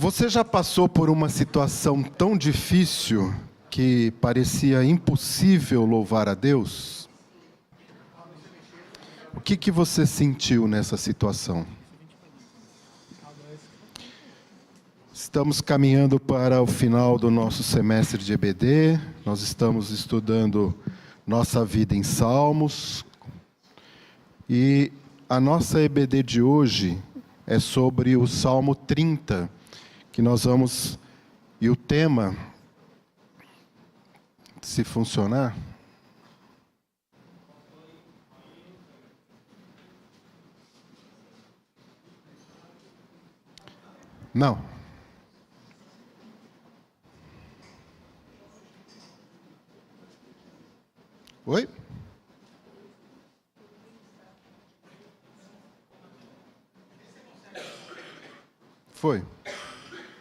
Você já passou por uma situação tão difícil que parecia impossível louvar a Deus? O que você sentiu nessa situação? Estamos caminhando para o final do nosso semestre de EBD. Nós estamos estudando nossa vida em Salmos. E a nossa EBD de hoje é sobre o Salmo 30, que nós vamos... E o tema, se funcionar... Não. Oi? Foi.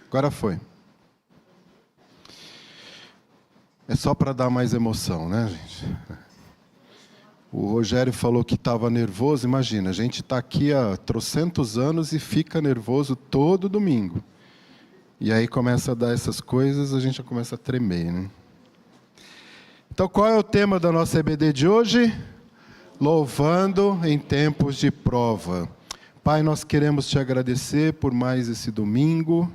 Agora foi. É só para dar mais emoção, né, gente? O Rogério falou que estava nervoso. Imagina, a gente está aqui há trocentos anos e fica nervoso todo domingo. E aí começa a dar essas coisas, a gente já começa a tremer, né? Então, qual é o tema da nossa EBD de hoje? Louvando em tempos de prova. Pai, nós queremos te agradecer por mais esse domingo,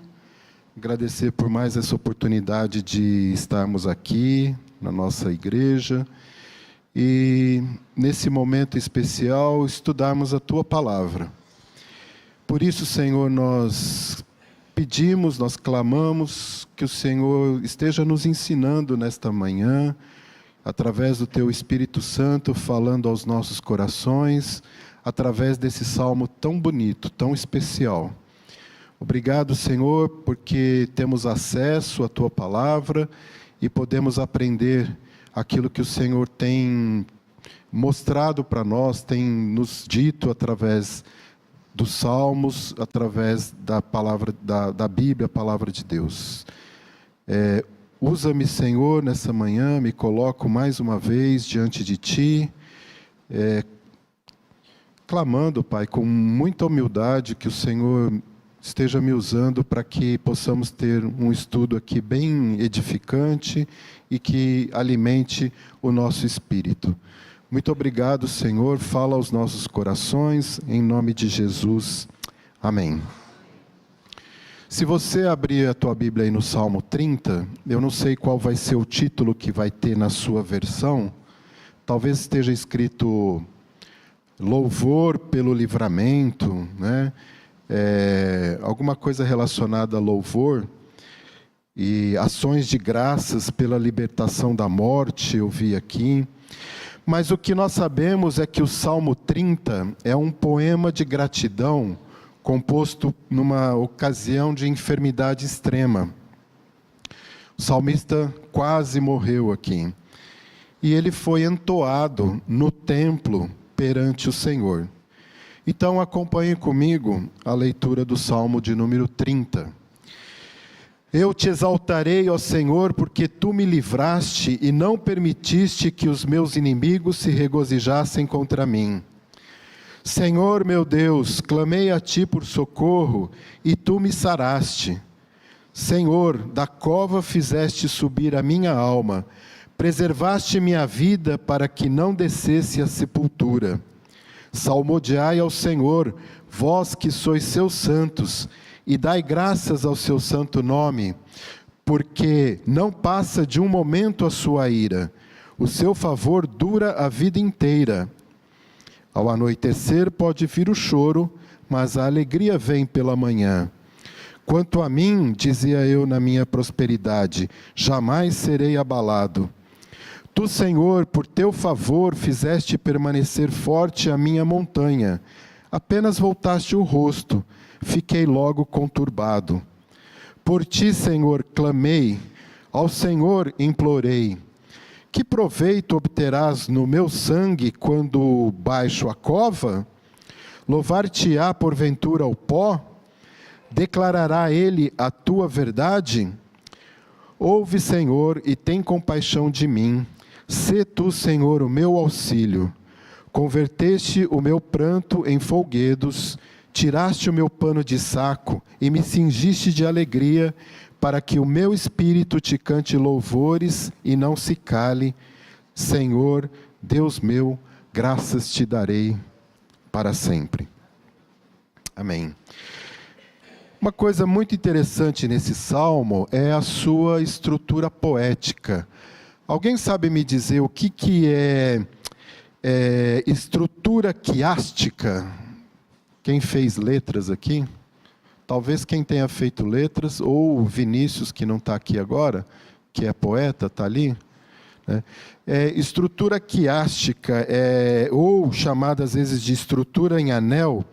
agradecer por mais essa oportunidade de estarmos aqui na nossa igreja e, nesse momento especial, estudarmos a Tua Palavra. Por isso, Senhor, nós pedimos, nós clamamos que o Senhor esteja nos ensinando nesta manhã, através do Teu Espírito Santo, falando aos nossos corações, através desse salmo tão bonito, tão especial. Obrigado, Senhor, porque temos acesso à Tua Palavra e podemos aprender aquilo que o Senhor tem mostrado para nós, tem nos dito através dos salmos, através da palavra da Bíblia, a Palavra de Deus. Usa-me, Senhor, nessa manhã, me coloco mais uma vez diante de Ti, clamando, Pai, com muita humildade, que o Senhor esteja me usando para que possamos ter um estudo aqui bem edificante e que alimente o nosso espírito. Muito obrigado, Senhor, fala aos nossos corações, em nome de Jesus. Amém. Se você abrir a tua Bíblia aí no Salmo 30, eu não sei qual vai ser o título que vai ter na sua versão, talvez esteja escrito Louvor pelo Livramento, né? Alguma coisa relacionada a louvor e ações de graças pela libertação da morte, eu vi aqui. Mas o que nós sabemos é que o Salmo 30 é um poema de gratidão composto numa ocasião de enfermidade extrema. O salmista quase morreu aqui. E ele foi entoado no templo perante o Senhor. Então acompanhe comigo a leitura do Salmo de número 30. Eu te exaltarei, ó Senhor, porque Tu me livraste e não permitiste que os meus inimigos se regozijassem contra mim. Senhor meu Deus, clamei a Ti por socorro e Tu me saraste. Senhor, da cova fizeste subir a minha alma, preservaste minha vida para que não descesse à sepultura. Salmodiai ao Senhor, vós que sois seus santos, e dai graças ao seu santo nome, porque não passa de um momento a sua ira, o seu favor dura a vida inteira. Ao anoitecer pode vir o choro, mas a alegria vem pela manhã. Quanto a mim, dizia eu na minha prosperidade, jamais serei abalado. Tu, Senhor, por Teu favor, fizeste permanecer forte a minha montanha. Apenas voltaste o rosto, fiquei logo conturbado. Por Ti, Senhor, clamei, ao Senhor implorei. Que proveito obterás no meu sangue quando baixo a cova? Louvar-te-á porventura o pó? Declarará ele a Tua verdade? Ouve, Senhor, e tem compaixão de mim. Sê Tu, Senhor, o meu auxílio. Converteste o meu pranto em folguedos, Tiraste o meu pano de saco e me cingiste de alegria, para que o meu espírito te cante louvores e não se cale. Senhor, Deus meu, graças te darei para sempre. Amém. Uma coisa muito interessante nesse salmo é a sua estrutura poética. Alguém sabe me dizer o que é estrutura quiástica? Quem fez letras aqui? Talvez quem tenha feito letras, ou o Vinícius, que não está aqui agora, que é poeta, está ali. Né? Estrutura quiástica, ou chamada às vezes de estrutura em anel,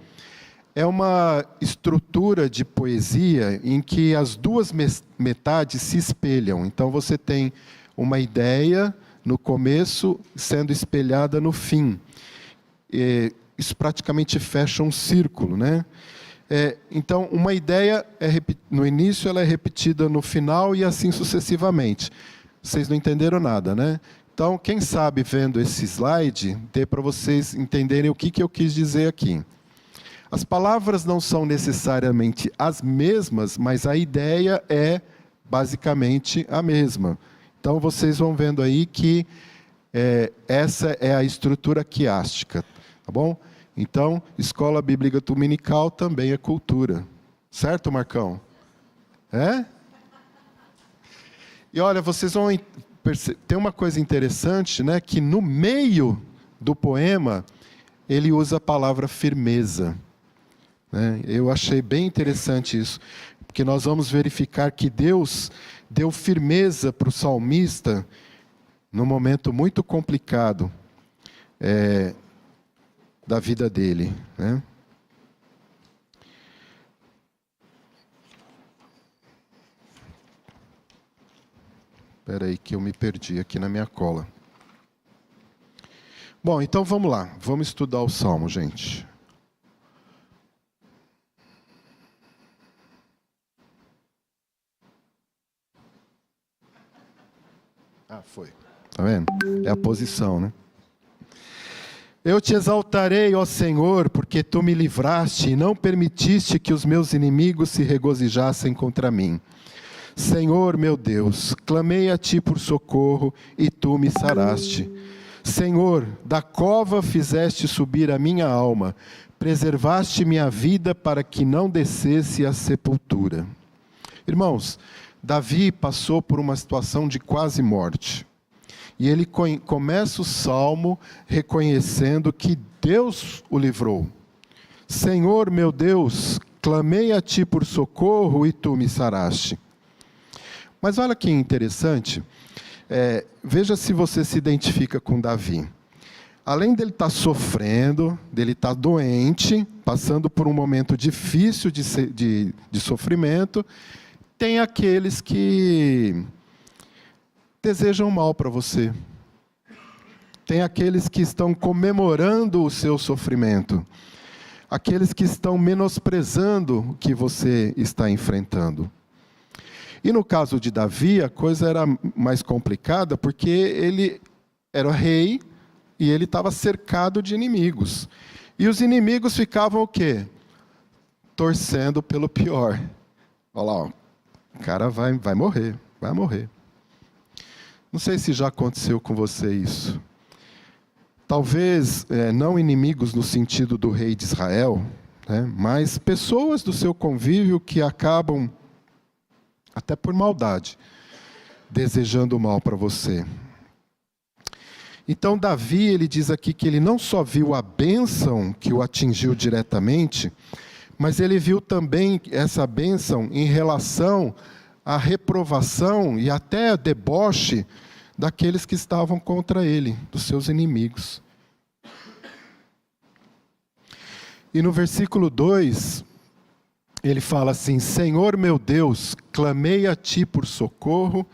é uma estrutura de poesia em que as duas metades se espelham. Então você tem uma ideia no começo sendo espelhada no fim. Isso praticamente fecha um círculo, né? Então, uma ideia no início, ela é repetida no final e assim sucessivamente. Vocês não entenderam nada, né? Então, quem sabe vendo esse slide, dê para vocês entenderem o que eu quis dizer aqui. As palavras não são necessariamente as mesmas, mas a ideia é basicamente a mesma. Então, vocês vão vendo aí que essa é a estrutura quiástica, tá bom? Então, escola bíblica dominical também é cultura. Certo, Marcão? E olha, vocês vão perceber, tem uma coisa interessante, né, que no meio do poema, ele usa a palavra firmeza. Né? Eu achei bem interessante isso, porque nós vamos verificar que Deus deu firmeza para o salmista num momento muito complicado da vida dele. Né? Espera aí que eu me perdi aqui na minha cola. Bom, então vamos lá. Vamos estudar o Salmo, gente. Foi. Tá vendo? É a posição, né? Eu te exaltarei, ó Senhor, porque tu me livraste e não permitiste que os meus inimigos se regozijassem contra mim. Senhor, meu Deus, clamei a ti por socorro e tu me saraste. Senhor, da cova fizeste subir a minha alma, preservaste minha vida para que não descesse à sepultura. Irmãos, Davi passou por uma situação de quase morte. E ele começa o salmo reconhecendo que Deus o livrou. Senhor, meu Deus, clamei a ti por socorro e tu me saraste. Mas olha que interessante, veja se você se identifica com Davi. Além dele estar sofrendo, dele estar doente, passando por um momento difícil de sofrimento, tem aqueles que desejam mal para você. Tem aqueles que estão comemorando o seu sofrimento. Aqueles que estão menosprezando o que você está enfrentando. E no caso de Davi, a coisa era mais complicada, porque ele era rei e ele estava cercado de inimigos. E os inimigos ficavam o quê? Torcendo pelo pior. Olha lá, ó, o cara vai morrer, vai morrer. Não sei se já aconteceu com você isso. Talvez não inimigos no sentido do rei de Israel, né, mas pessoas do seu convívio que acabam, até por maldade, desejando o mal para você. Então Davi, ele diz aqui que ele não só viu a bênção que o atingiu diretamente, mas ele viu também essa bênção em relação à reprovação e até a deboche daqueles que estavam contra ele, dos seus inimigos. E no versículo 2, ele fala assim: Senhor meu Deus, clamei a ti por socorro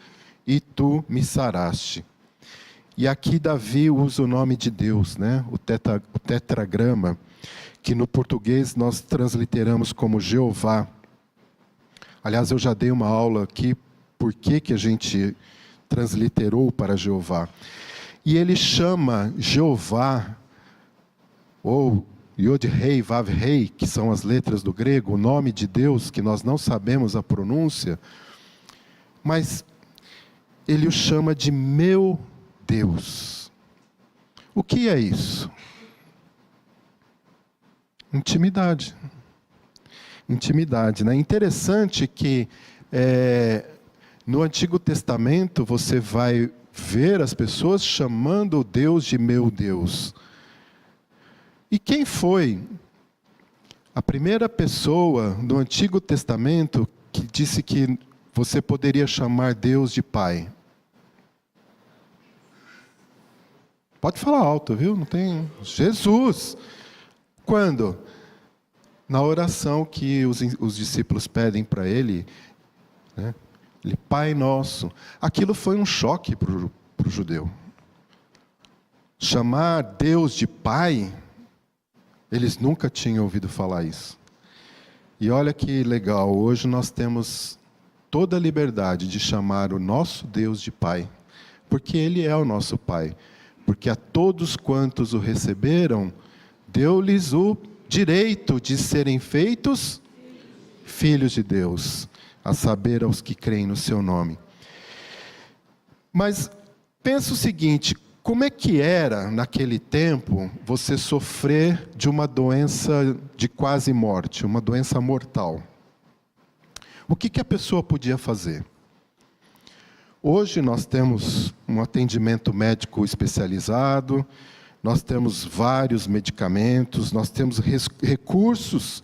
e tu me saraste. E aqui Davi usa o nome de Deus, né? O tetragrama, que no português nós transliteramos como Jeová. Aliás, eu já dei uma aula aqui, por que a gente transliterou para Jeová. E ele chama Jeová, ou Yod-Rei, Vav-Rei, que são as letras do grego, o nome de Deus, que nós não sabemos a pronúncia, mas ele o chama de meu Deus. O que é isso? Intimidade. Intimidade, né? Interessante que no Antigo Testamento você vai ver as pessoas chamando Deus de meu Deus. E quem foi a primeira pessoa do Antigo Testamento que disse que você poderia chamar Deus de Pai? Pode falar alto, viu? Não tem... Jesus! Quando? Na oração que os discípulos pedem para ele, né? Ele, Pai Nosso. Aquilo foi um choque para o judeu. Chamar Deus de Pai... Eles nunca tinham ouvido falar isso. E olha que legal, hoje nós temos toda a liberdade de chamar o nosso Deus de Pai, porque Ele é o nosso Pai. Porque a todos quantos o receberam, deu-lhes o direito de serem feitos filhos de Deus, a saber, aos que creem no seu nome. Mas pensa o seguinte, como é que era, naquele tempo, você sofrer de uma doença de quase morte, uma doença mortal? O que a pessoa podia fazer? Hoje nós temos um atendimento médico especializado, nós temos vários medicamentos, nós temos recursos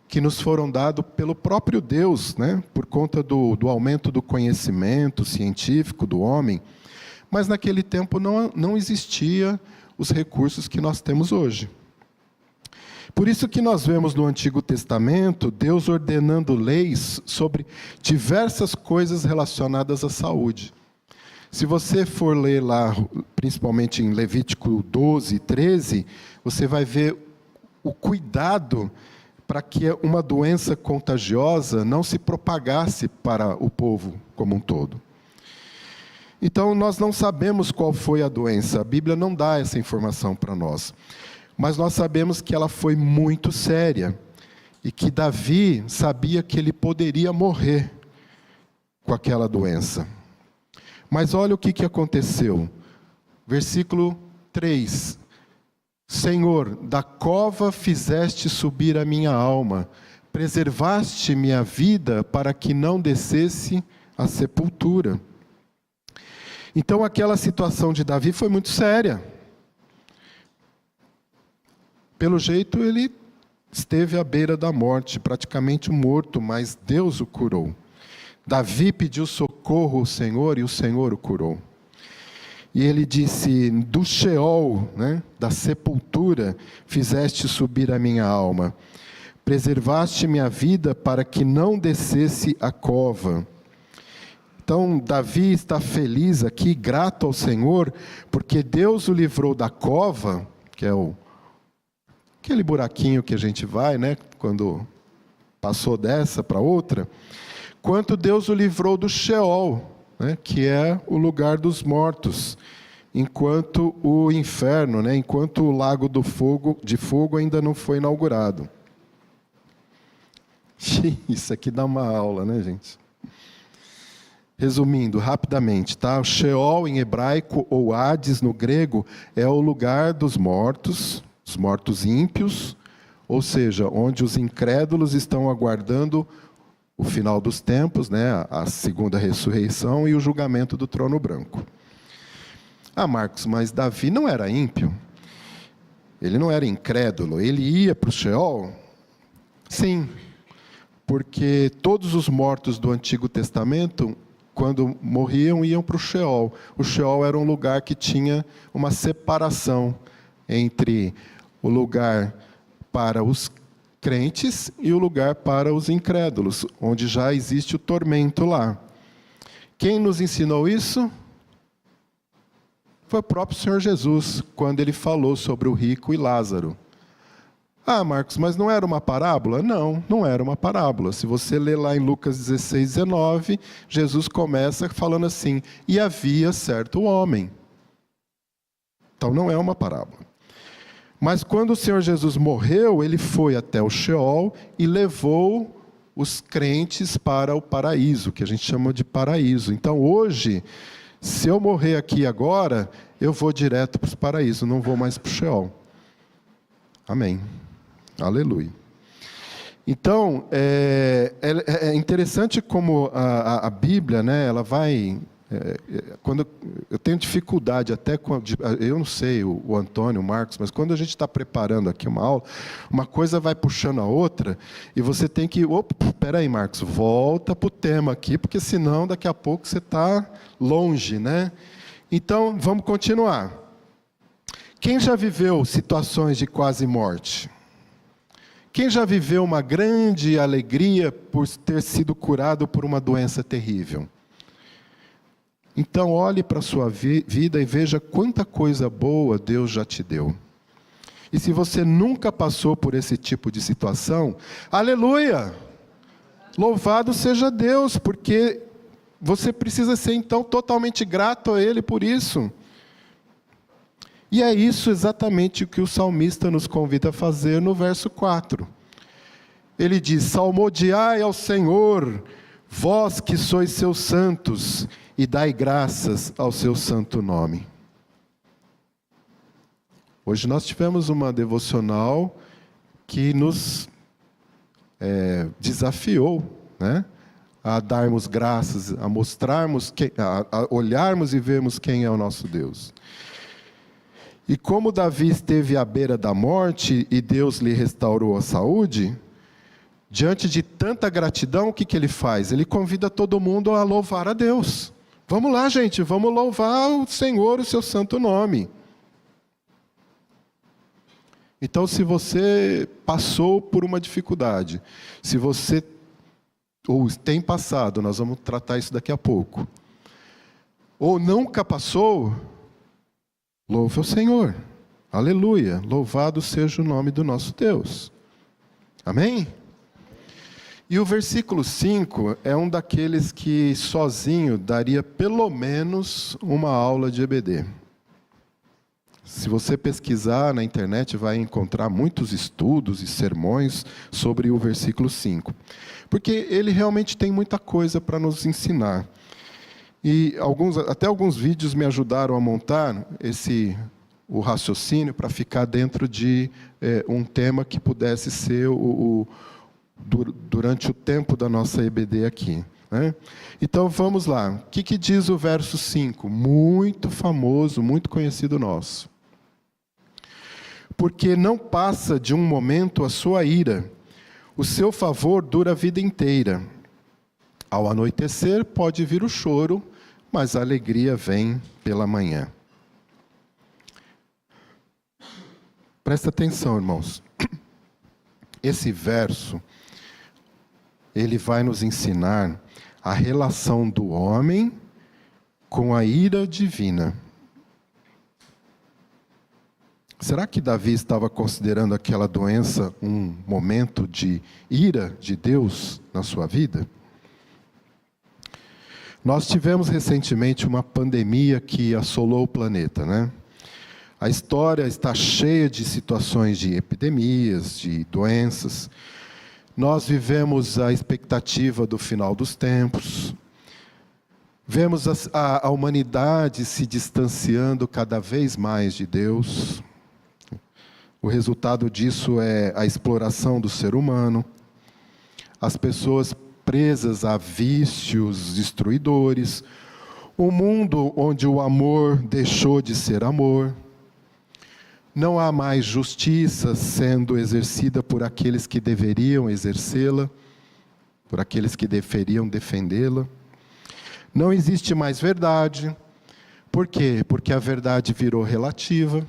que nos foram dados pelo próprio Deus, né? Por conta do aumento do conhecimento científico do homem. Mas naquele tempo não existia os recursos que nós temos hoje. Por isso que nós vemos no Antigo Testamento Deus ordenando leis sobre diversas coisas relacionadas à saúde. Se você for ler lá, principalmente em Levítico 12, 13, você vai ver o cuidado para que uma doença contagiosa não se propagasse para o povo como um todo. Então, nós não sabemos qual foi a doença, a Bíblia não dá essa informação para nós. Mas nós sabemos que ela foi muito séria, e que Davi sabia que ele poderia morrer com aquela doença. Mas olha o que aconteceu. Versículo 3. Senhor, da cova fizeste subir a minha alma, preservaste minha vida para que não descesse à sepultura. Então aquela situação de Davi foi muito séria. Pelo jeito ele esteve à beira da morte, praticamente morto, mas Deus o curou. Davi pediu socorro ao Senhor e o Senhor o curou. E ele disse, do Sheol, né, da sepultura, fizeste subir a minha alma. Preservaste minha vida para que não descesse à cova. Então, Davi está feliz aqui, grato ao Senhor, porque Deus o livrou da cova, que é aquele buraquinho que a gente vai, né, quando passou dessa para outra, quanto Deus o livrou do Sheol, né, que é o lugar dos mortos, enquanto o inferno, né, enquanto o lago de fogo ainda não foi inaugurado. Isso aqui dá uma aula, né, gente? Resumindo, rapidamente, tá? O Sheol em hebraico, ou Hades no grego, é o lugar dos mortos, os mortos ímpios, ou seja, onde os incrédulos estão aguardando o final dos tempos, né? A segunda ressurreição e o julgamento do trono branco. Ah, Marcos, mas Davi não era ímpio? Ele não era incrédulo? Ele ia para o Sheol? Sim, porque todos os mortos do Antigo Testamento, quando morriam, iam para o Sheol. O Sheol era um lugar que tinha uma separação entre o lugar para os crentes e o lugar para os incrédulos, onde já existe o tormento lá. Quem nos ensinou isso? Foi o próprio Senhor Jesus, quando ele falou sobre o rico e Lázaro. Ah, Marcos, mas não era uma parábola? Não, não era uma parábola. Se você ler lá em Lucas 16, 19, Jesus começa falando assim, e havia certo homem. Então não é uma parábola. Mas quando o Senhor Jesus morreu, ele foi até o Sheol e levou os crentes para o paraíso, que a gente chama de paraíso. Então hoje, se eu morrer aqui agora, eu vou direto para o paraíso, não vou mais para o Sheol. Amém. Aleluia. Então, é interessante como a Bíblia, né, ela vai... quando eu tenho dificuldade até com... Eu não sei, o Antônio, o Marcos, mas quando a gente está preparando aqui uma aula, uma coisa vai puxando a outra, e você tem que... Opa, espera aí, Marcos, volta para o tema aqui, porque senão daqui a pouco você está longe, né? Então, vamos continuar. Quem já viveu situações de quase morte? Quem já viveu uma grande alegria por ter sido curado por uma doença terrível? Então, olhe para a sua vida e veja quanta coisa boa Deus já te deu. E se você nunca passou por esse tipo de situação, aleluia! Louvado seja Deus, porque você precisa ser, então, totalmente grato a Ele por isso. E é isso exatamente o que o salmista nos convida a fazer no verso 4. Ele diz: salmodiai ao Senhor, vós que sois seus santos, e dai graças ao seu santo nome. Hoje nós tivemos uma devocional que nos desafiou, né? A darmos graças, a mostrarmos, a olharmos e vermos quem é o nosso Deus. E como Davi esteve à beira da morte e Deus lhe restaurou a saúde, diante de tanta gratidão, o que ele faz? Ele convida todo mundo a louvar a Deus. Vamos lá, gente, vamos louvar o Senhor, o seu santo nome. Então, se você passou por uma dificuldade, se você ou tem passado, nós vamos tratar isso daqui a pouco, ou nunca passou, louve o Senhor. Aleluia. Louvado seja o nome do nosso Deus. Amém? E o versículo 5 é um daqueles que sozinho daria pelo menos uma aula de EBD. Se você pesquisar na internet, vai encontrar muitos estudos e sermões sobre o versículo 5. Porque ele realmente tem muita coisa para nos ensinar. E até alguns vídeos me ajudaram a montar o raciocínio para ficar dentro de um tema que pudesse ser durante o tempo da nossa EBD aqui, né? Então vamos lá. O que diz o verso 5? Muito famoso, muito conhecido nosso. Porque não passa de um momento a sua ira, o seu favor dura a vida inteira. Ao anoitecer pode vir o choro, mas a alegria vem pela manhã. Presta atenção, irmãos. Esse verso, ele vai nos ensinar a relação do homem com a ira divina. Será que Davi estava considerando aquela doença um momento de ira de Deus na sua vida? Nós tivemos recentemente uma pandemia que assolou o planeta, né? A história está cheia de situações de epidemias, de doenças. Nós vivemos a expectativa do final dos tempos. Vemos a humanidade se distanciando cada vez mais de Deus. O resultado disso é a exploração do ser humano, as pessoas presas a vícios destruidores, um mundo onde o amor deixou de ser amor, não há mais justiça sendo exercida por aqueles que deveriam exercê-la, por aqueles que deveriam defendê-la, não existe mais verdade. Por quê? Porque a verdade virou relativa.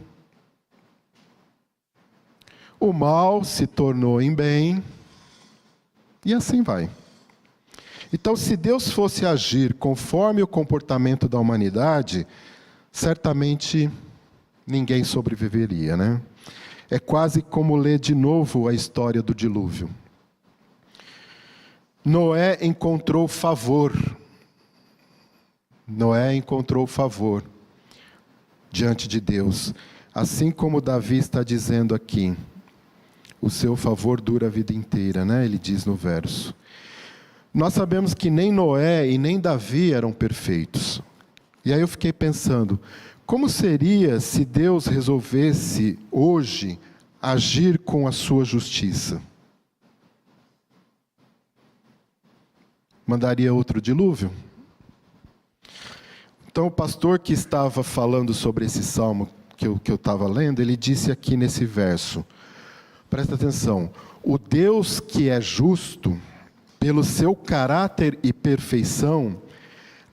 O mal se tornou em bem, e assim vai. Então, se Deus fosse agir conforme o comportamento da humanidade, certamente ninguém sobreviveria, né? É quase como ler de novo a história do dilúvio. Noé encontrou favor. Noé encontrou favor diante de Deus. Assim como Davi está dizendo aqui, o seu favor dura a vida inteira, né? Ele diz no verso. Nós sabemos que nem Noé e nem Davi eram perfeitos. E aí eu fiquei pensando, como seria se Deus resolvesse hoje agir com a sua justiça? Mandaria outro dilúvio? Então o pastor que estava falando sobre esse salmo que eu estava lendo, ele disse aqui nesse verso, presta atenção, o Deus que é justo, pelo seu caráter e perfeição,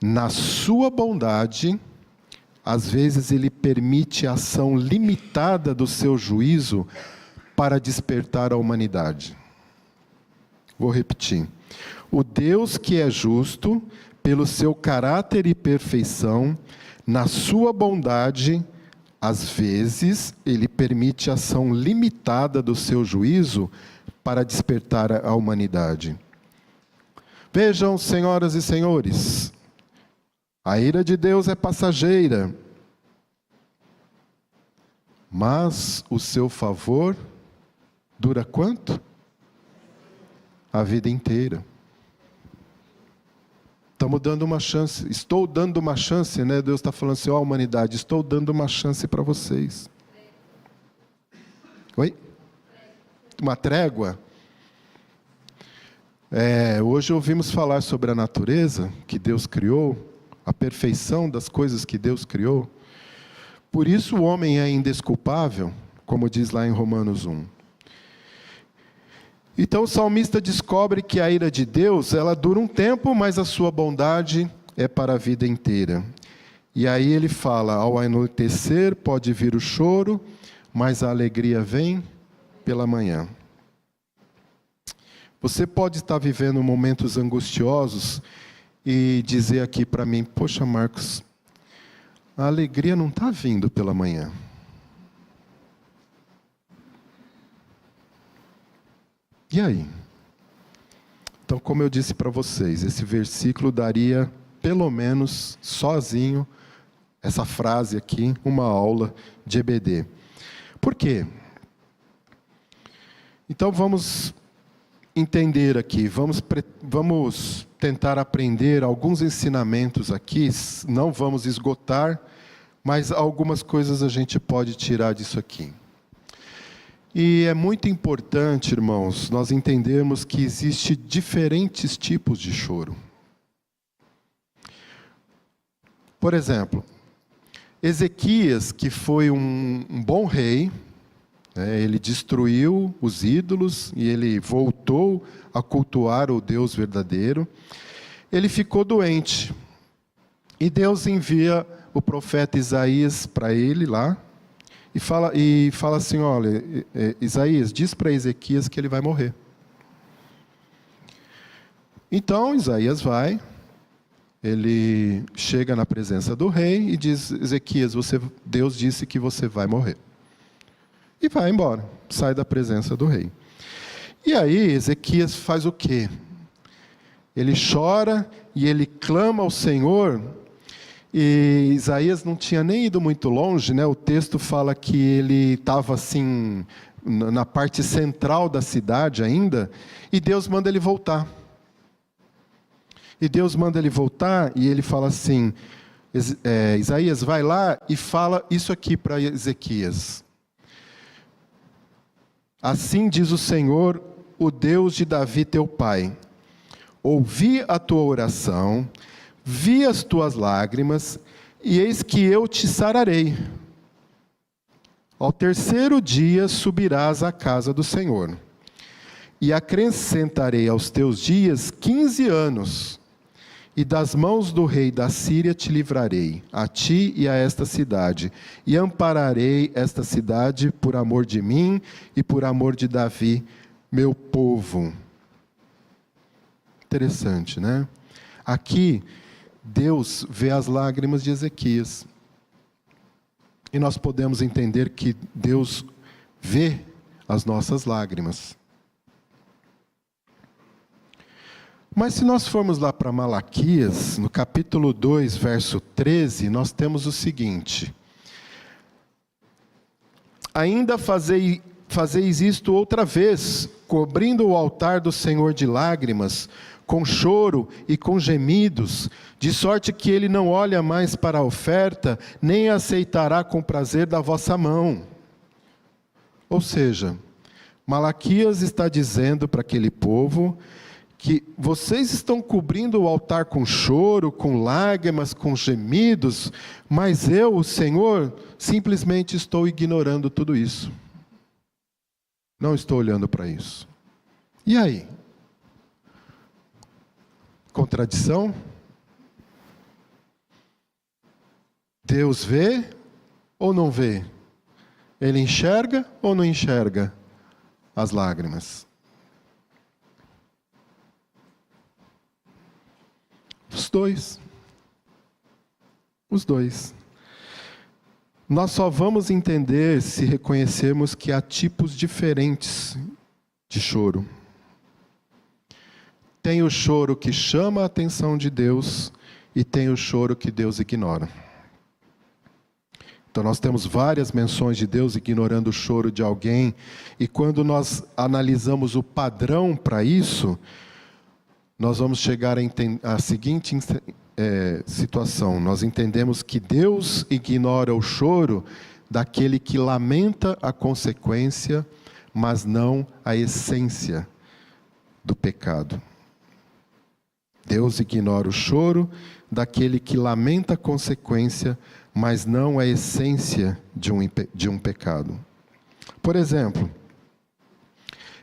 na sua bondade, às vezes ele permite a ação limitada do seu juízo para despertar a humanidade. Vou repetir. O Deus que é justo, pelo seu caráter e perfeição, na sua bondade, às vezes ele permite a ação limitada do seu juízo para despertar a humanidade. Vejam, senhoras e senhores, a ira de Deus é passageira, mas o seu favor dura quanto? A vida inteira. Estamos dando uma chance, estou dando uma chance, né? Deus está falando assim, ó, humanidade, estou dando uma chance para vocês. Oi? Uma trégua? Hoje ouvimos falar sobre a natureza que Deus criou, a perfeição das coisas que Deus criou. Por isso o homem é indesculpável, como diz lá em Romanos 1. Então o salmista descobre que a ira de Deus, ela dura um tempo, mas a sua bondade é para a vida inteira. E aí ele fala, ao anoitecer pode vir o choro, mas a alegria vem pela manhã. Você pode estar vivendo momentos angustiosos e dizer aqui para mim, poxa Marcos, a alegria não está vindo pela manhã. E aí? Então, como eu disse para vocês, esse versículo daria, pelo menos, sozinho, essa frase aqui, uma aula de EBD. Por quê? Então, vamos entender aqui, vamos tentar aprender alguns ensinamentos aqui, não vamos esgotar, mas algumas coisas a gente pode tirar disso aqui. E é muito importante, irmãos, nós entendermos que existem diferentes tipos de choro. Por exemplo, Ezequias, que foi um bom rei, ele destruiu os ídolos e ele voltou a cultuar o Deus verdadeiro. Ele ficou doente. E Deus envia o profeta Isaías para ele lá. E fala assim, olha, Isaías, diz para Ezequias que ele vai morrer. Então Isaías vai, ele chega na presença do rei e diz, Ezequias, Deus disse que você vai morrer. E vai embora, sai da presença do rei. E aí Ezequias faz o quê? Ele chora e ele clama ao Senhor. E Isaías não tinha nem ido muito longe, né? O texto fala que ele estava assim, na parte central da cidade ainda, e Deus manda ele voltar. E Deus manda ele voltar, e ele fala assim, Isaías, vai lá e fala isso aqui para Ezequias. Assim diz o Senhor, o Deus de Davi teu pai, ouvi a tua oração, vi as tuas lágrimas, e eis que eu te sararei. Ao terceiro dia subirás à casa do Senhor, e acrescentarei aos teus dias 15 anos, e das mãos do rei da Síria te livrarei, a ti e a esta cidade, e ampararei esta cidade por amor de mim e por amor de Davi, meu povo. Interessante, né? Aqui, Deus vê as lágrimas de Ezequias. E nós podemos entender que Deus vê as nossas lágrimas. Mas se nós formos lá para Malaquias, no capítulo 2, verso 13, nós temos o seguinte. ainda fazeis isto outra vez, cobrindo o altar do Senhor de lágrimas, com choro e com gemidos, de sorte que ele não olha mais para a oferta, nem aceitará com prazer da vossa mão. Ou seja, Malaquias está dizendo para aquele povo que vocês estão cobrindo o altar com choro, com lágrimas, com gemidos, mas eu, o Senhor, simplesmente estou ignorando tudo isso. Não estou olhando para isso. E aí? Contradição? Deus vê ou não vê? Ele enxerga ou não enxerga as lágrimas? Os dois. Os dois. Nós só vamos entender se reconhecermos que há tipos diferentes de choro. Tem o choro que chama a atenção de Deus e tem o choro que Deus ignora. Então nós temos várias menções de Deus ignorando o choro de alguém, e quando nós analisamos o padrão para isso, nós vamos chegar à seguinte situação. Nós entendemos que Deus ignora o choro daquele que lamenta a consequência, mas não a essência do pecado. Deus ignora o choro daquele que lamenta a consequência, mas não a essência de um pecado. Por exemplo,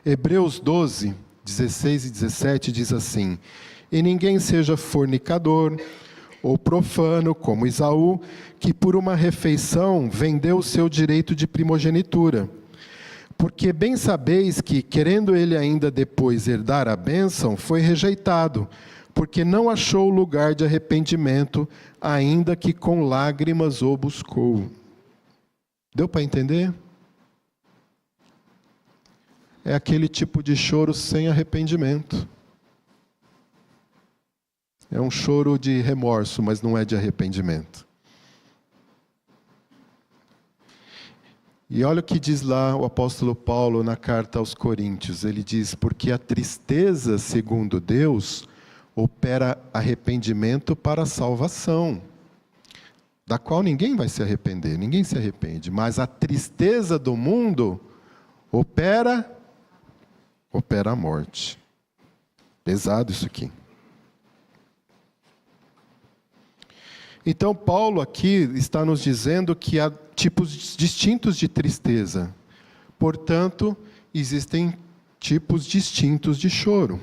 Hebreus 12, 16 e 17 diz assim: E ninguém seja fornicador ou profano, como Esaú, que por uma refeição vendeu o seu direito de primogenitura. Porque bem sabeis que, querendo ele ainda depois herdar a bênção, foi rejeitado, porque não achou lugar de arrependimento, ainda que com lágrimas o buscou. Deu para entender? É aquele tipo de choro sem arrependimento. É um choro de remorso, mas não é de arrependimento. E olha o que diz lá o apóstolo Paulo na carta aos Coríntios. Ele diz: porque a tristeza, segundo Deus, opera arrependimento para a salvação, da qual ninguém vai se arrepender, ninguém se arrepende. Mas a tristeza do mundo opera a morte. Pesado isso aqui. Então Paulo aqui está nos dizendo que há tipos distintos de tristeza. Portanto, existem tipos distintos de choro.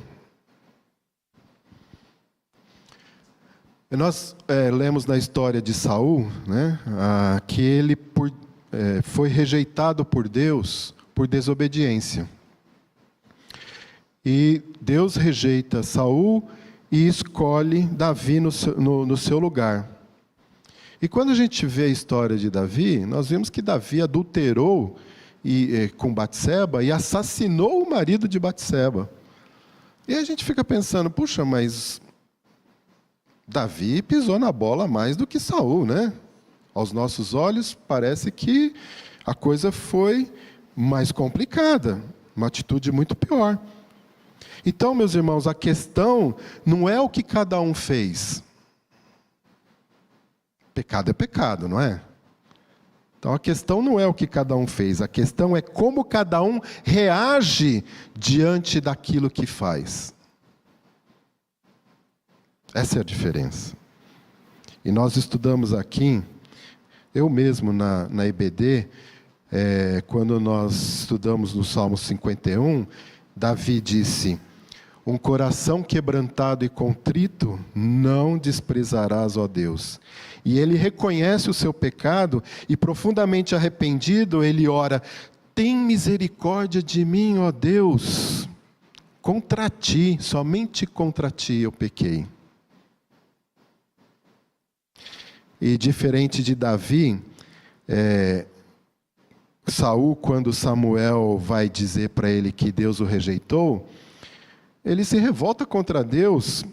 Nós lemos na história de Saul, né, que ele foi rejeitado por Deus por desobediência. E Deus rejeita Saul e escolhe Davi no seu lugar. E quando a gente vê a história de Davi, nós vemos que Davi adulterou com Batseba e assassinou o marido de Batseba. E a gente fica pensando, puxa, mas Davi pisou na bola mais do que Saul, né? Aos nossos olhos, parece que a coisa foi mais complicada, uma atitude muito pior. Então, meus irmãos, a questão não é o que cada um fez. Pecado é pecado, não é? Então, a questão não é o que cada um fez, a questão é como cada um reage diante daquilo que faz. Essa é a diferença. E nós estudamos aqui, eu mesmo na EBD, quando nós estudamos no Salmo 51, Davi disse: um coração quebrantado e contrito não desprezarás, ó Deus. E ele reconhece o seu pecado e, profundamente arrependido, ele ora: tem misericórdia de mim, ó Deus. Contra ti, somente contra ti eu pequei. E diferente de Davi, Saul, quando Samuel vai dizer para ele que Deus o rejeitou, ele se revolta contra Deus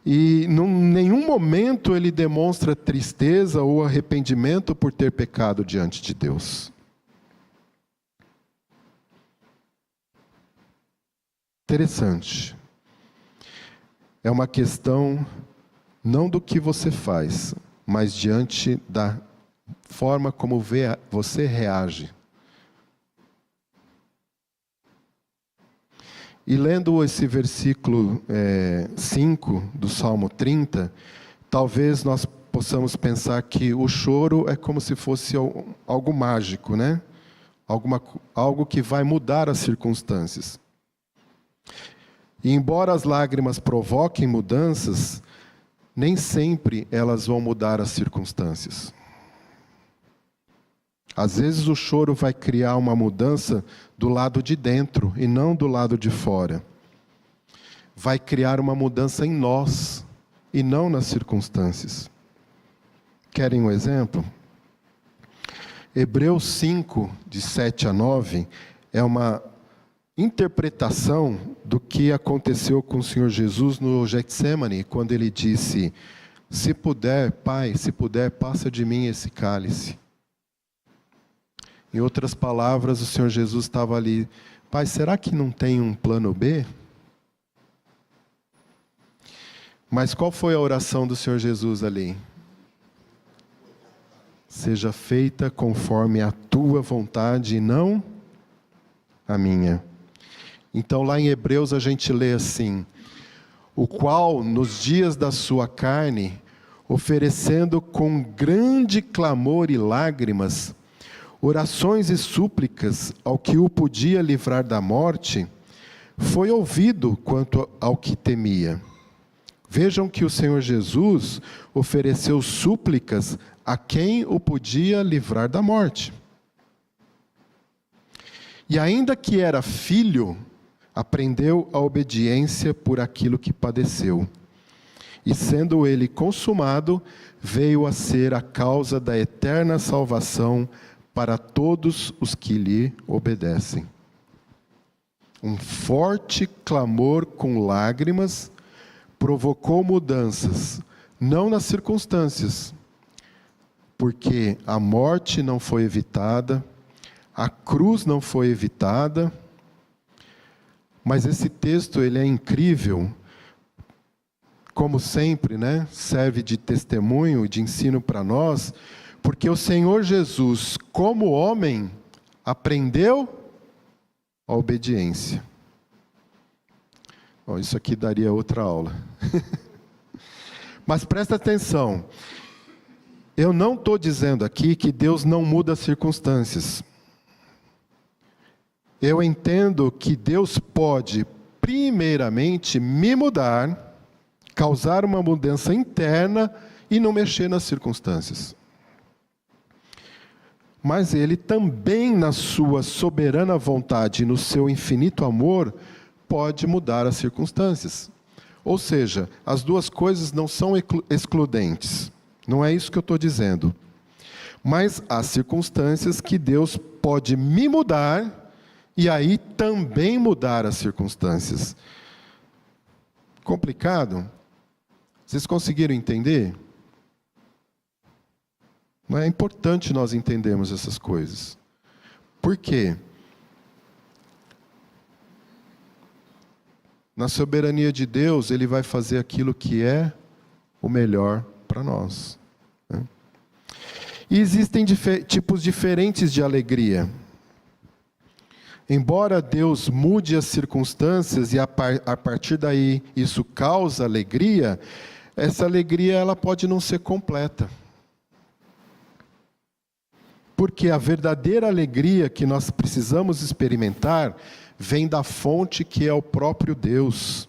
e em nenhum momento ele demonstra tristeza ou arrependimento por ter pecado diante de Deus. Interessante. É uma questão não do que você faz, mas diante da forma como você reage. E lendo esse versículo 5 do Salmo 30, talvez nós possamos pensar que o choro é como se fosse algo mágico, né? Algo que vai mudar as circunstâncias. E embora as lágrimas provoquem mudanças, nem sempre elas vão mudar as circunstâncias. Às vezes o choro vai criar uma mudança do lado de dentro e não do lado de fora. Vai criar uma mudança em nós e não nas circunstâncias. Querem um exemplo? Hebreus 5, de 7 a 9, é uma interpretação do que aconteceu com o Senhor Jesus no Getsemane, quando ele disse: se puder, Pai, se puder, passa de mim esse cálice. Em outras palavras, o Senhor Jesus estava ali: Pai, será que não tem um plano B? Mas qual foi a oração do Senhor Jesus ali? Seja feita conforme a tua vontade e não a minha. Então lá em Hebreus a gente lê assim: o qual nos dias da sua carne, oferecendo com grande clamor e lágrimas, orações e súplicas ao que o podia livrar da morte, foi ouvido quanto ao que temia. Vejam que o Senhor Jesus ofereceu súplicas a quem o podia livrar da morte. E ainda que era filho, aprendeu a obediência por aquilo que padeceu. E sendo ele consumado, veio a ser a causa da eterna salvação para todos os que lhe obedecem. Um forte clamor com lágrimas provocou mudanças, não nas circunstâncias, porque a morte não foi evitada, a cruz não foi evitada, mas esse texto ele é incrível, como sempre, né? Serve de testemunho, de ensino para nós, porque o Senhor Jesus, como homem, aprendeu a obediência. Bom, isso aqui daria outra aula. Mas presta atenção, eu não estou dizendo aqui que Deus não muda as circunstâncias. Eu entendo que Deus pode, primeiramente, me mudar, causar uma mudança interna e não mexer nas circunstâncias. Mas Ele também, na sua soberana vontade e no seu infinito amor, pode mudar as circunstâncias. Ou seja, as duas coisas não são excludentes. Não é isso que eu estou dizendo. Mas há circunstâncias que Deus pode me mudar e aí também mudar as circunstâncias. Complicado? Vocês conseguiram entender? Não é importante nós entendermos essas coisas. Por quê? Na soberania de Deus, Ele vai fazer aquilo que é o melhor para nós. Né? E existem tipos diferentes de alegria. Embora Deus mude as circunstâncias e a partir daí isso causa alegria, essa alegria ela pode não ser completa. Porque a verdadeira alegria que nós precisamos experimentar vem da fonte que é o próprio Deus.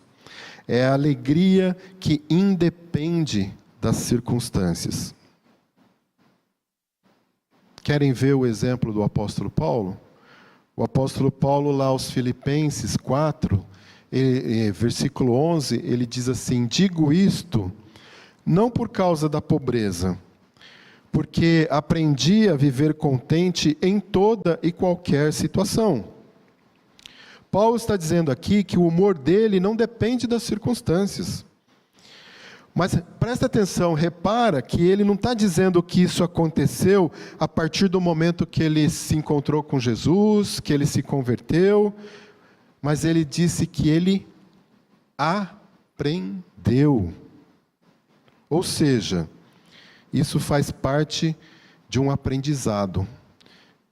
É a alegria que independe das circunstâncias. Querem ver o exemplo do apóstolo Paulo? O apóstolo Paulo, lá aos Filipenses 4, versículo 11, ele diz assim: digo isto, não por causa da pobreza, porque aprendi a viver contente em toda e qualquer situação. Paulo está dizendo aqui que o humor dele não depende das circunstâncias. Mas presta atenção, repara que ele não está dizendo que isso aconteceu a partir do momento que ele se encontrou com Jesus, que ele se converteu. mas ele disse que ele aprendeu. Ou seja, isso faz parte de um aprendizado,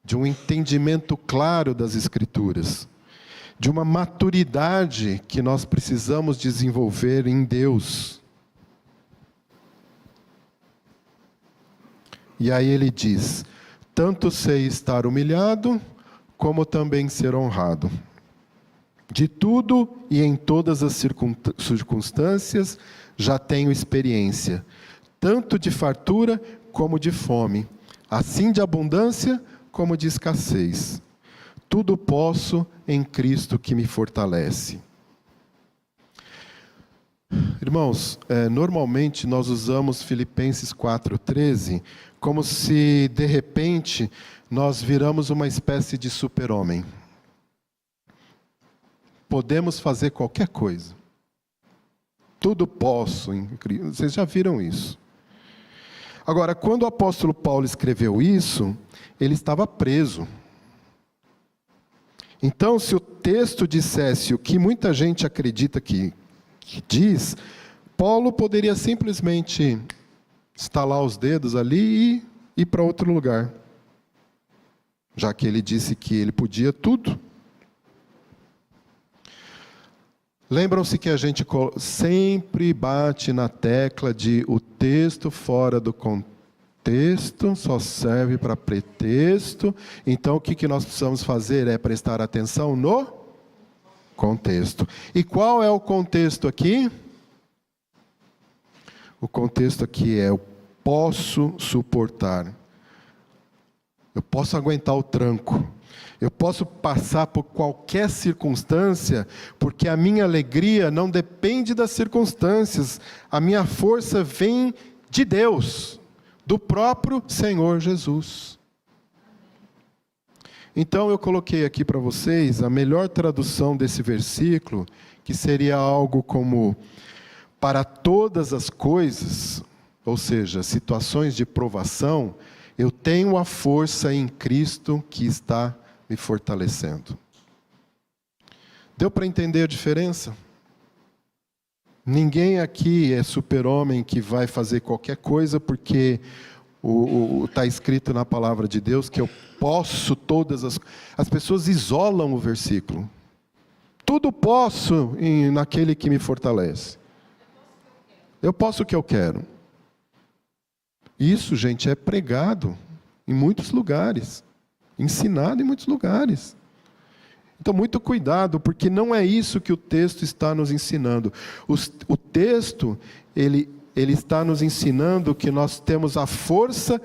de um entendimento claro das Escrituras, de uma maturidade que nós precisamos desenvolver em Deus. E aí ele diz: tanto sei estar humilhado, como também ser honrado. De tudo e em todas as circunstâncias já tenho experiência, tanto de fartura como de fome, assim de abundância como de escassez. Tudo posso em Cristo que me fortalece. Irmãos, normalmente nós usamos Filipenses 4,13 como se, de repente, nós viramos uma espécie de super-homem. Podemos fazer qualquer coisa. Tudo posso em Cristo. Vocês já viram isso. Agora, quando o apóstolo Paulo escreveu isso, ele estava preso. Então, se o texto dissesse o que muita gente acredita que diz, Paulo poderia simplesmente estalar os dedos ali e ir para outro lugar, já que ele disse que ele podia tudo. Lembram-se que a gente sempre bate na tecla de o texto fora do contexto só serve para pretexto. Então, o que nós precisamos fazer é prestar atenção no contexto. E qual é o contexto aqui? O contexto aqui é: eu posso suportar, eu posso aguentar o tranco, eu posso passar por qualquer circunstância, porque a minha alegria não depende das circunstâncias, a minha força vem de Deus, do próprio Senhor Jesus. Então eu coloquei aqui para vocês a melhor tradução desse versículo, que seria algo como: para todas as coisas, ou seja, situações de provação, eu tenho a força em Cristo que está me fortalecendo. Deu para entender a diferença? Ninguém aqui é super-homem que vai fazer qualquer coisa porque está escrito na palavra de Deus que eu posso todas as... As pessoas isolam o versículo. Tudo posso naquele que me fortalece. Eu posso o que eu quero. Isso, gente, é pregado em muitos lugares, ensinado em muitos lugares. Então, muito cuidado, porque não é isso que o texto está nos ensinando. O texto, ele está nos ensinando que nós temos a força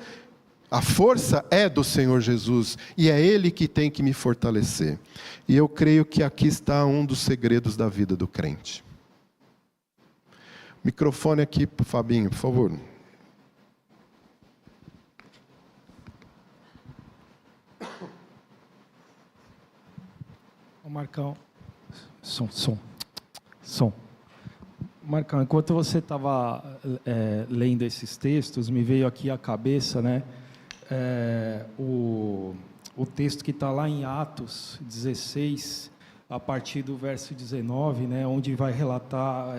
é do Senhor Jesus, e é Ele que tem que me fortalecer. E eu creio que aqui está um dos segredos da vida do crente. Microfone aqui para o Fabinho, por favor. Marcão, som. Marcão, enquanto você estava lendo esses textos, me veio aqui à cabeça, né, o texto que está lá em Atos 16, a partir do verso 19, né, onde vai relatar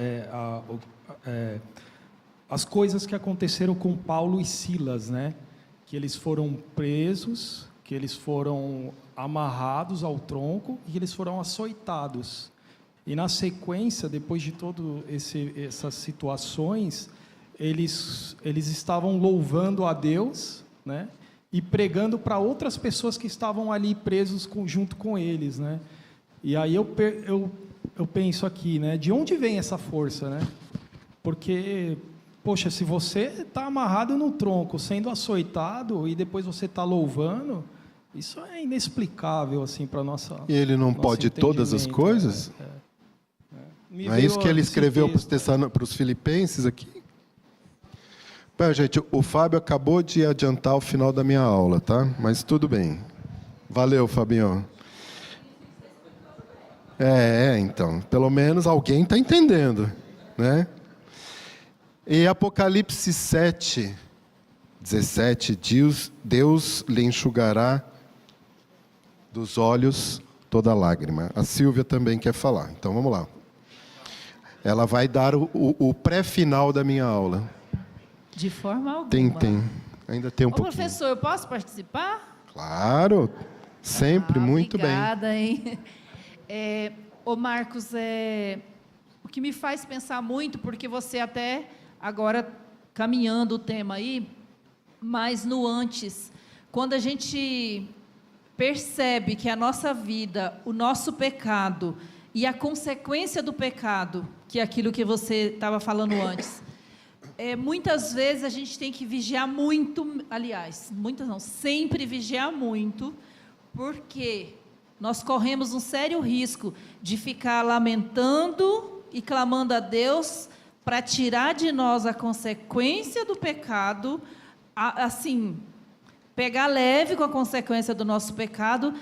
as coisas que aconteceram com Paulo e Silas, né, que eles foram presos, que eles foram amarrados ao tronco e eles foram açoitados. E na sequência, depois de todas essas situações, eles estavam louvando a Deus, né, e pregando para outras pessoas que estavam ali presos junto com eles, né. E aí eu penso aqui, né, de onde vem essa força, né? Porque, poxa, se você está amarrado no tronco, sendo açoitado, e depois você está louvando, isso é inexplicável, assim, para nossa... E ele não pode todas as coisas? Não é isso que ele escreveu para os filipenses aqui? Bem, gente, o Fábio acabou de adiantar o final da minha aula, tá? Mas tudo bem. Valeu, Fabinho. Então, pelo menos alguém está entendendo, né? Em Apocalipse 7, 17, Deus lhe enxugará dos olhos toda lágrima. A Silvia também quer falar, então vamos lá. Ela vai dar o pré-final da minha aula. De forma alguma. Tem. Ainda tem um pouquinho. Professor, eu posso participar? Claro, sempre, muito obrigada, bem. Hein? Ô Marcos, o que me faz pensar muito, porque você até agora caminhando o tema aí, mas no antes, quando a gente percebe que a nossa vida, o nosso pecado e a consequência do pecado, que é aquilo que você estava falando antes, muitas vezes a gente tem que vigiar muito, aliás, muitas não, sempre vigiar muito, porque nós corremos um sério risco de ficar lamentando e clamando a Deus para tirar de nós a consequência do pecado, assim, pegar leve com a consequência do nosso pecado,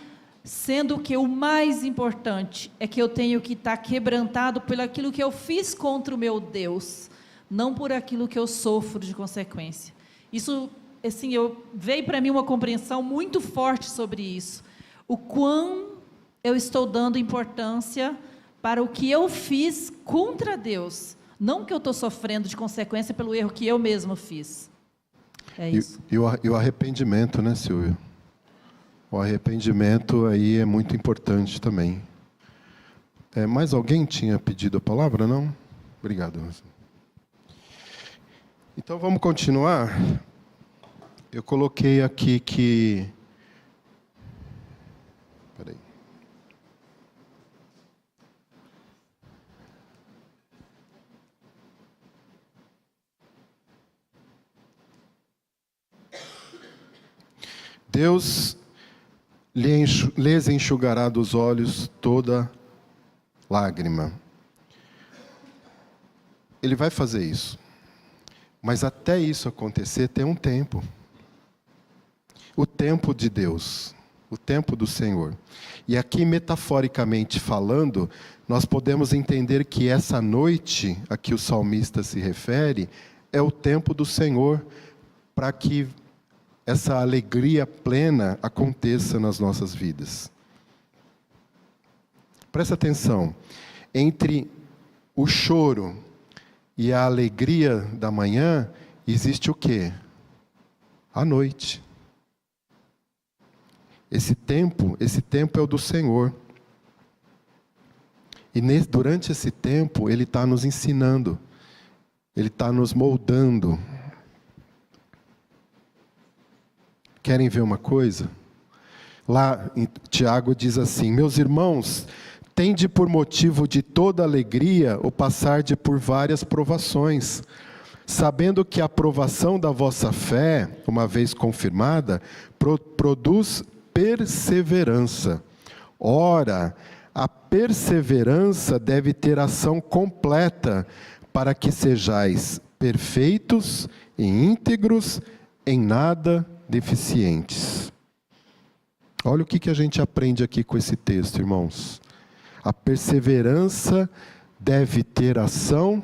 sendo que o mais importante é que eu tenho que estar quebrantado por aquilo que eu fiz contra o meu Deus, não por aquilo que eu sofro de consequência. Isso, assim, veio para mim uma compreensão muito forte sobre isso. O quão eu estou dando importância para o que eu fiz contra Deus, não que eu estou sofrendo de consequência pelo erro que eu mesmo fiz. É isso. E o arrependimento, né, Silvia? O arrependimento aí é muito importante também. Mais alguém tinha pedido a palavra, não? Obrigado. Então, vamos continuar. Eu coloquei aqui que... Espera aí. Deus lhes enxugará dos olhos toda lágrima. Ele vai fazer isso. Mas até isso acontecer tem um tempo. O tempo de Deus, o tempo do Senhor. E aqui, metaforicamente falando, nós podemos entender que essa noite a que o salmista se refere é o tempo do Senhor, para que essa alegria plena aconteça nas nossas vidas. Presta atenção, entre o choro e a alegria da manhã, existe o quê? A noite. Esse tempo é o do Senhor. E durante esse tempo, Ele está nos ensinando, Ele está nos moldando. Querem ver uma coisa? Lá, Tiago diz assim: meus irmãos, tende por motivo de toda alegria o passarde por várias provações, sabendo que a provação da vossa fé, uma vez confirmada, produz perseverança. Ora, a perseverança deve ter ação completa, para que sejais perfeitos e íntegros, em nada deficientes. Olha o que a gente aprende aqui com esse texto, irmãos. A perseverança deve ter ação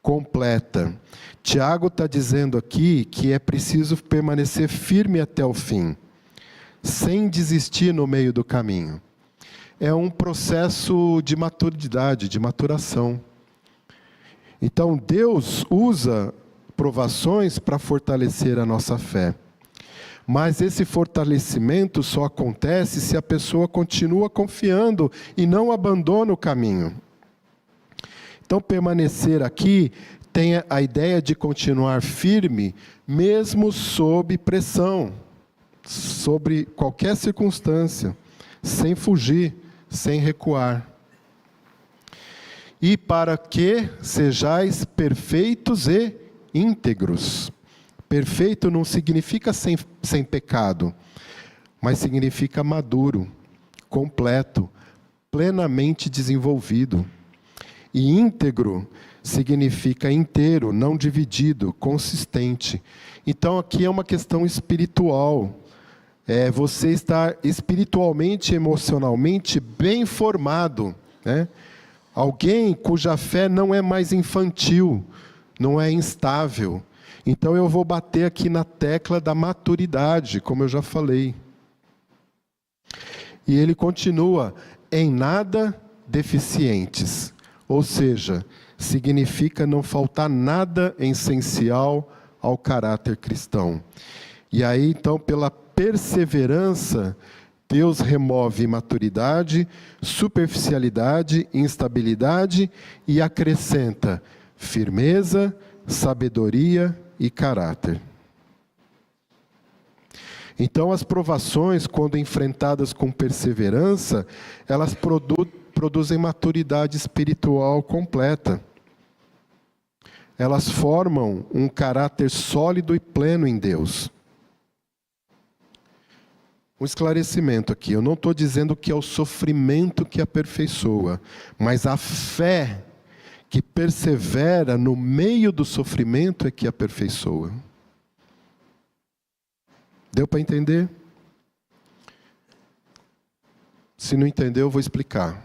completa. Tiago está dizendo aqui que é preciso permanecer firme até o fim, sem desistir no meio do caminho. É um processo de maturidade, de maturação. Então, Deus usa provações para fortalecer a nossa fé. Mas esse fortalecimento só acontece se a pessoa continua confiando e não abandona o caminho. Então, permanecer aqui tem a ideia de continuar firme, mesmo sob pressão, sobre qualquer circunstância, sem fugir, sem recuar. E para que sejais perfeitos e íntegros. Perfeito não significa sem pecado, mas significa maduro, completo, plenamente desenvolvido. E íntegro significa inteiro, não dividido, consistente. Então aqui é uma questão espiritual. Você estar espiritualmente, emocionalmente bem formado, né? Alguém cuja fé não é mais infantil, não é instável. Então eu vou bater aqui na tecla da maturidade, como eu já falei. E ele continua, em nada deficientes. Ou seja, significa não faltar nada essencial ao caráter cristão. E aí, então, pela perseverança, Deus remove imaturidade, superficialidade, instabilidade e acrescenta firmeza, sabedoria e caráter. Então, as provações, quando enfrentadas com perseverança, elas produzem maturidade espiritual completa. Elas formam um caráter sólido e pleno em Deus. Um esclarecimento aqui, eu não estou dizendo que é o sofrimento que aperfeiçoa, mas a fé que persevera no meio do sofrimento é que aperfeiçoa. Deu para entender? Se não entendeu, eu vou explicar.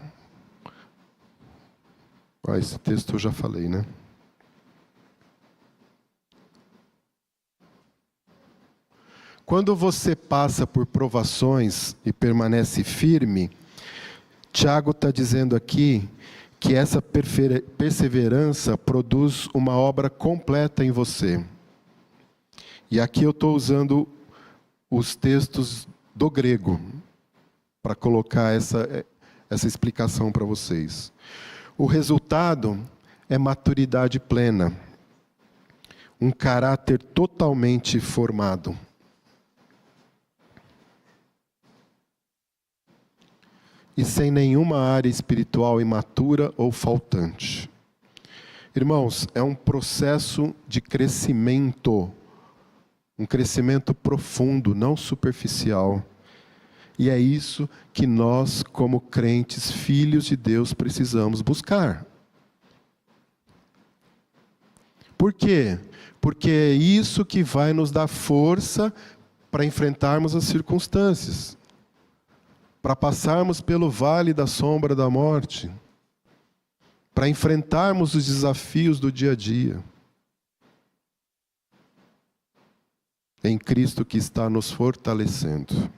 Esse texto eu já falei, né? Quando você passa por provações e permanece firme, Tiago está dizendo aqui que essa perseverança produz uma obra completa em você. E aqui eu estou usando os textos do grego para colocar essa explicação para vocês. O resultado é maturidade plena, um caráter totalmente formado. E sem nenhuma área espiritual imatura ou faltante. Irmãos, é um processo de crescimento, um crescimento profundo, não superficial. E é isso que nós, como crentes, filhos de Deus, precisamos buscar. Por quê? Porque é isso que vai nos dar força para enfrentarmos as circunstâncias, para passarmos pelo vale da sombra da morte, para enfrentarmos os desafios do dia a dia. Em Cristo que está nos fortalecendo.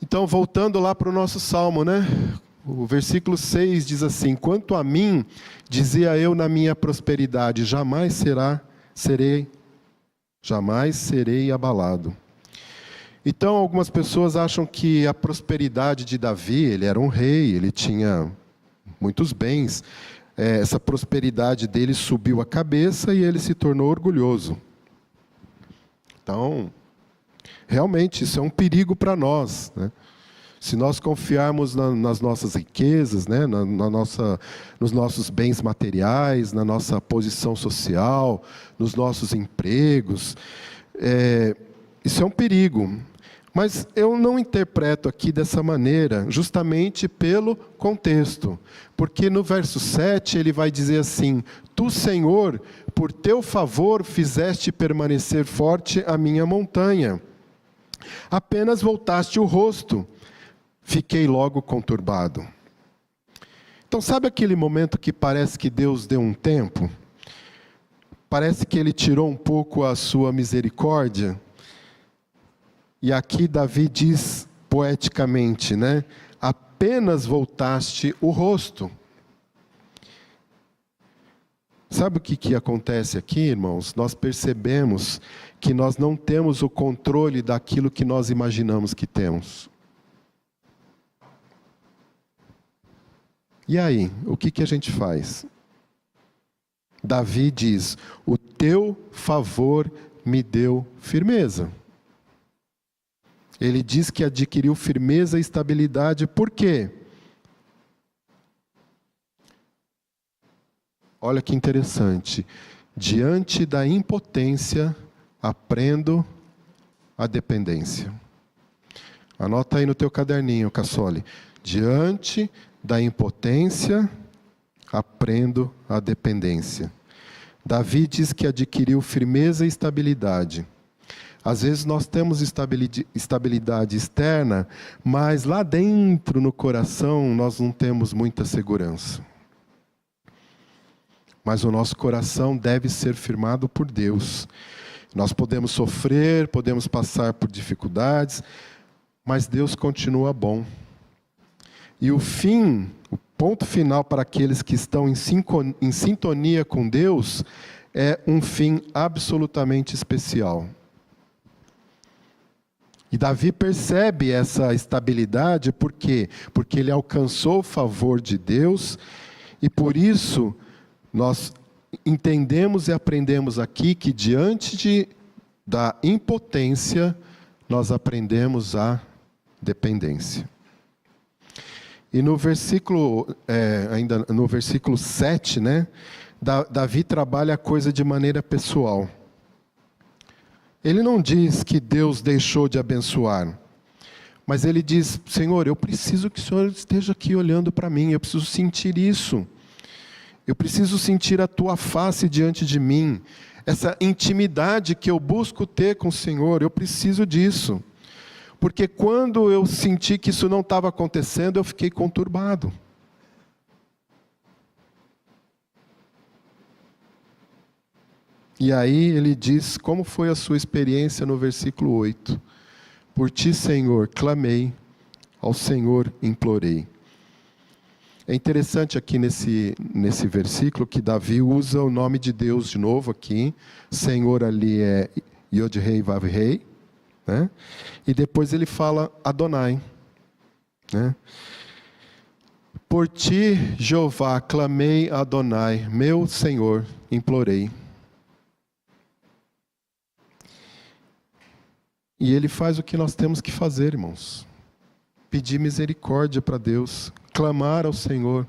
Então, voltando lá para o nosso Salmo, né? O versículo 6 diz assim: quanto a mim, dizia eu na minha prosperidade, jamais serei abalado. Então, algumas pessoas acham que a prosperidade de Davi, ele era um rei, ele tinha muitos bens, essa prosperidade dele subiu a cabeça e ele se tornou orgulhoso. Então, realmente, isso é um perigo para nós, né? Se nós confiarmos nas nossas riquezas, né? Nos nossos bens materiais, na nossa posição social, nos nossos empregos, isso é um perigo. Mas eu não interpreto aqui dessa maneira, justamente pelo contexto. Porque no verso 7 ele vai dizer assim: tu, Senhor, por teu favor fizeste permanecer forte a minha montanha. Apenas voltaste o rosto, fiquei logo conturbado. Então, sabe aquele momento que parece que Deus deu um tempo? Parece que Ele tirou um pouco a sua misericórdia? E aqui Davi diz poeticamente, né? Apenas voltaste o rosto. Sabe o que acontece aqui, irmãos? Nós percebemos que nós não temos o controle daquilo que nós imaginamos que temos. E aí, o que a gente faz? Davi diz: o teu favor me deu firmeza. Ele diz que adquiriu firmeza e estabilidade. Por quê? Olha que interessante. Diante da impotência, aprendo a dependência. Anota aí no teu caderninho, Cassoli. Diante da impotência, aprendo a dependência. Davi diz que adquiriu firmeza e estabilidade. Às vezes nós temos estabilidade externa, mas lá dentro, no coração, nós não temos muita segurança. Mas o nosso coração deve ser firmado por Deus. Nós podemos sofrer, podemos passar por dificuldades, mas Deus continua bom. E o ponto final para aqueles que estão em sintonia com Deus, é um fim absolutamente especial. E Davi percebe essa estabilidade, por quê? Porque ele alcançou o favor de Deus, e por isso nós entendemos e aprendemos aqui que diante da impotência, nós aprendemos a dependência. E no versículo, ainda no versículo 7, né, Davi trabalha a coisa de maneira pessoal. Ele não diz que Deus deixou de abençoar, mas ele diz: Senhor, eu preciso que o Senhor esteja aqui olhando para mim, eu preciso sentir isso. Eu preciso sentir a tua face diante de mim, essa intimidade que eu busco ter com o Senhor, eu preciso disso. Porque quando eu senti que isso não estava acontecendo, eu fiquei conturbado. E aí ele diz como foi a sua experiência no versículo 8. Por ti, Senhor, clamei, ao Senhor implorei. É interessante aqui nesse versículo que Davi usa o nome de Deus de novo aqui. Senhor ali é Yod-Rei, Vav-Rei, né? E depois ele fala Adonai, né? Por ti, Jeová, clamei a Adonai, meu Senhor, implorei. E ele faz o que nós temos que fazer, irmãos. Pedir misericórdia para Deus, clamar ao Senhor,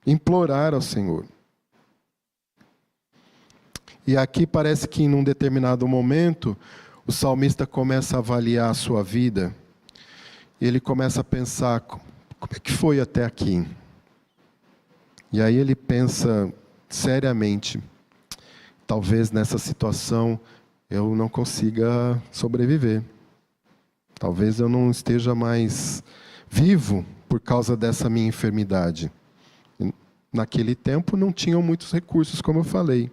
implorar ao Senhor. E aqui parece que em um determinado momento, o salmista começa a avaliar a sua vida, e ele começa a pensar, como é que foi até aqui? E aí ele pensa seriamente, talvez nessa situação eu não consiga sobreviver. Talvez eu não esteja mais vivo por causa dessa minha enfermidade. Naquele tempo não tinham muitos recursos, como eu falei.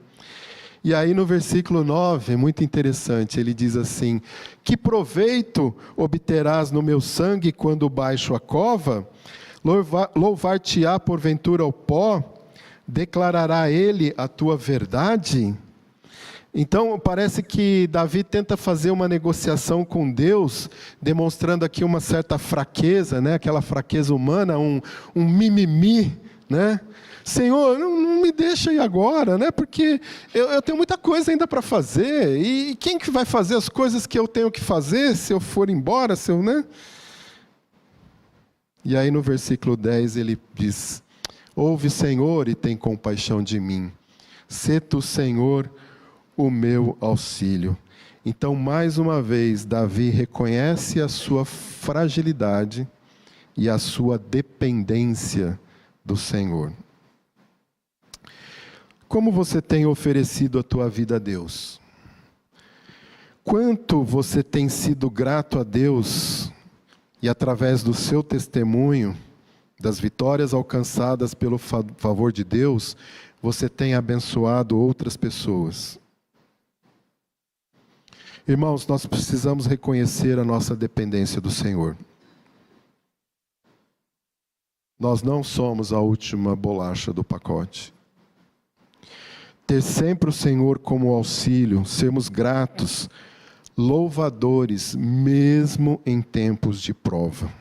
E aí no versículo 9, é muito interessante, ele diz assim: que proveito obterás no meu sangue quando baixo a cova? Louvar-te-á porventura o pó? Declarará ele a tua verdade? Então, parece que Davi tenta fazer uma negociação com Deus, demonstrando aqui uma certa fraqueza, né? Aquela fraqueza humana, um mimimi, né? Senhor, não me deixa aí agora, né? Porque eu tenho muita coisa ainda para fazer, e quem que vai fazer as coisas que eu tenho que fazer se eu for embora, né? E aí no versículo 10 ele diz: ouve, Senhor, e tem compaixão de mim. Sê tu, Senhor, o meu auxílio. Então, mais uma vez, Davi reconhece a sua fragilidade e a sua dependência do Senhor. Como você tem oferecido a tua vida a Deus? Quanto você tem sido grato a Deus e através do seu testemunho, das vitórias alcançadas pelo favor de Deus, você tem abençoado outras pessoas? Irmãos, nós precisamos reconhecer a nossa dependência do Senhor. Nós não somos a última bolacha do pacote. Ter sempre o Senhor como auxílio, sermos gratos, louvadores, mesmo em tempos de prova.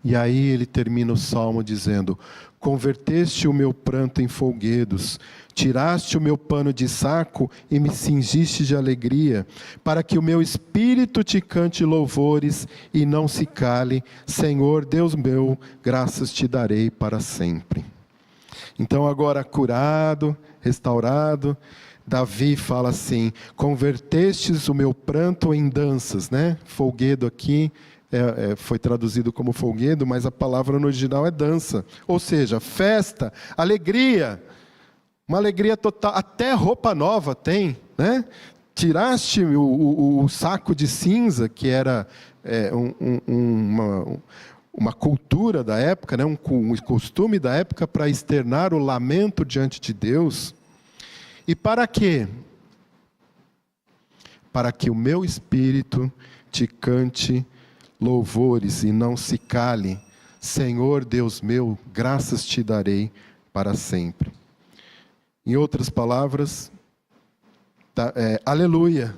E aí ele termina o salmo dizendo: converteste o meu pranto em folguedos, tiraste o meu pano de saco e me cingiste de alegria, para que o meu espírito te cante louvores e não se cale. Senhor, Deus meu, graças te darei para sempre. Então agora curado, restaurado, Davi fala assim: convertestes o meu pranto em danças, né? Folguedo aqui foi traduzido como folguedo, mas a palavra no original é dança, ou seja, festa, alegria, uma alegria total, até roupa nova tem, né? Tiraste o saco de cinza, que era uma cultura da época, né? um costume da época para externar o lamento diante de Deus. E para quê? Para que o meu espírito te cante louvores e não se cale. Senhor Deus meu, graças te darei para sempre. Em outras palavras, aleluia,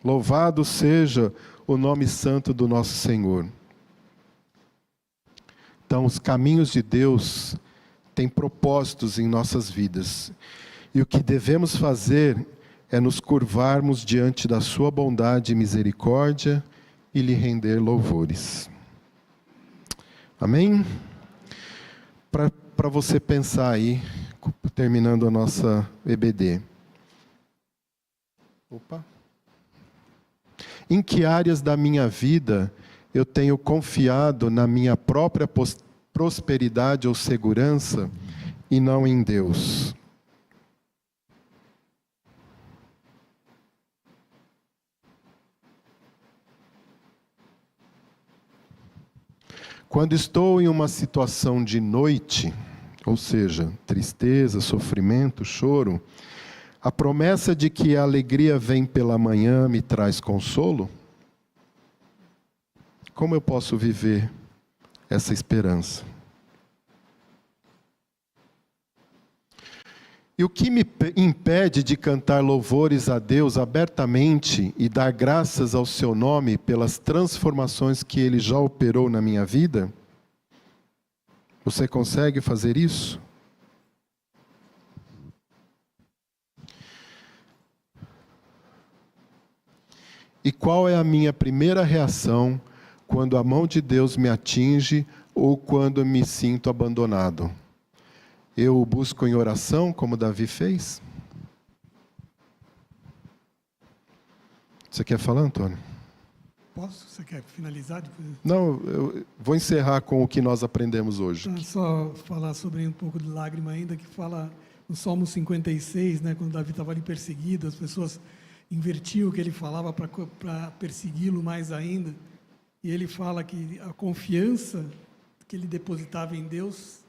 louvado seja o nome santo do nosso Senhor. Então, os caminhos de Deus têm propósitos em nossas vidas. E o que devemos fazer é nos curvarmos diante da sua bondade e misericórdia e lhe render louvores. Amém? Para você pensar aí, terminando a nossa EBD. Em que áreas da minha vida eu tenho confiado na minha própria prosperidade ou segurança e não em Deus? Quando estou em uma situação de noite, ou seja, tristeza, sofrimento, choro, a promessa de que a alegria vem pela manhã me traz consolo? Como eu posso viver essa esperança? E o que me impede de cantar louvores a Deus abertamente e dar graças ao seu nome pelas transformações que Ele já operou na minha vida? Você consegue fazer isso? E qual é a minha primeira reação quando a mão de Deus me atinge ou quando me sinto abandonado? Eu o busco em oração, como Davi fez? Você quer falar, Antônio? Posso? Você quer finalizar depois? Não, eu vou encerrar com o que nós aprendemos hoje. Só falar sobre um pouco de lágrima ainda, que fala no Salmo 56, né, quando Davi estava ali perseguido, as pessoas invertiam o que ele falava para persegui-lo mais ainda. E ele fala que a confiança que ele depositava em Deus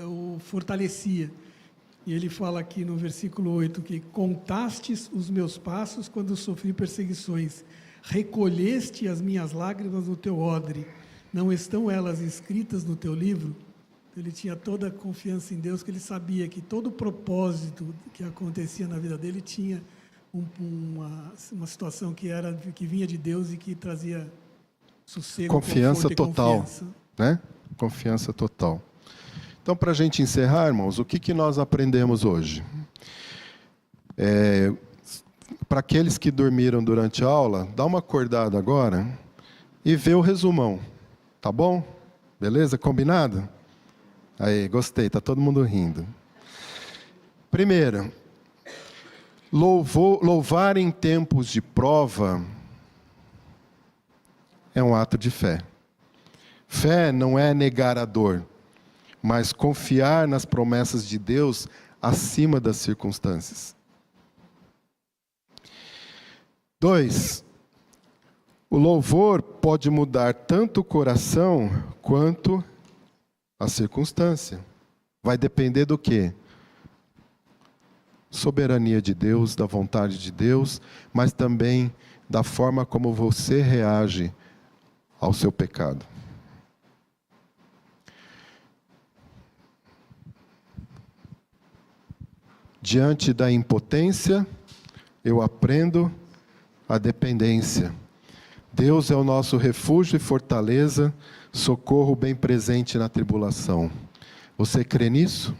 o fortalecia. E ele fala aqui no versículo 8 que contastes os meus passos quando sofri perseguições, recolheste as minhas lágrimas no teu odre, não estão elas escritas no teu livro? Ele tinha toda a confiança em Deus, que ele sabia que todo o propósito que acontecia na vida dele tinha uma situação que vinha de Deus e que trazia sossego, confiança total, confiança. Né? Confiança total. Então, para a gente encerrar, irmãos, o que nós aprendemos hoje? Para aqueles que dormiram durante a aula, dá uma acordada agora e vê o resumão, tá bom? Beleza? Combinado? Aí, gostei, tá todo mundo rindo. Primeiro, louvar em tempos de prova é um ato de fé. Fé não é negar a dor, mas confiar nas promessas de Deus acima das circunstâncias. 2, o louvor pode mudar tanto o coração quanto a circunstância. Vai depender do quê? Soberania de Deus, da vontade de Deus, mas também da forma como você reage ao seu pecado. Diante da impotência, eu aprendo a dependência. Deus é o nosso refúgio e fortaleza, socorro bem presente na tribulação. Você crê nisso?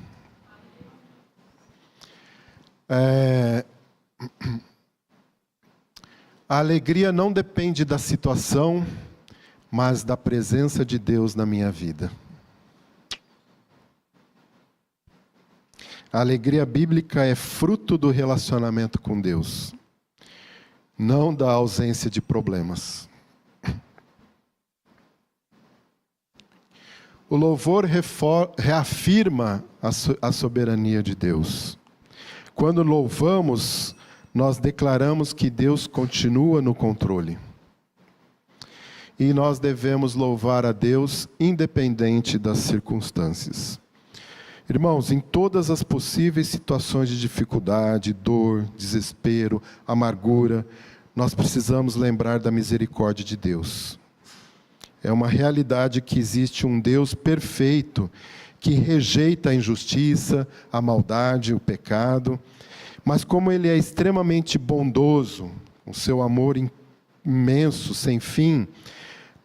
A alegria não depende da situação, mas da presença de Deus na minha vida. A alegria bíblica é fruto do relacionamento com Deus, não da ausência de problemas. O louvor reafirma a soberania de Deus. Quando louvamos, nós declaramos que Deus continua no controle. E nós devemos louvar a Deus independente das circunstâncias. Irmãos, em todas as possíveis situações de dificuldade, dor, desespero, amargura, nós precisamos lembrar da misericórdia de Deus. É uma realidade que existe um Deus perfeito, que rejeita a injustiça, a maldade, o pecado, mas como Ele é extremamente bondoso, o seu amor imenso, sem fim,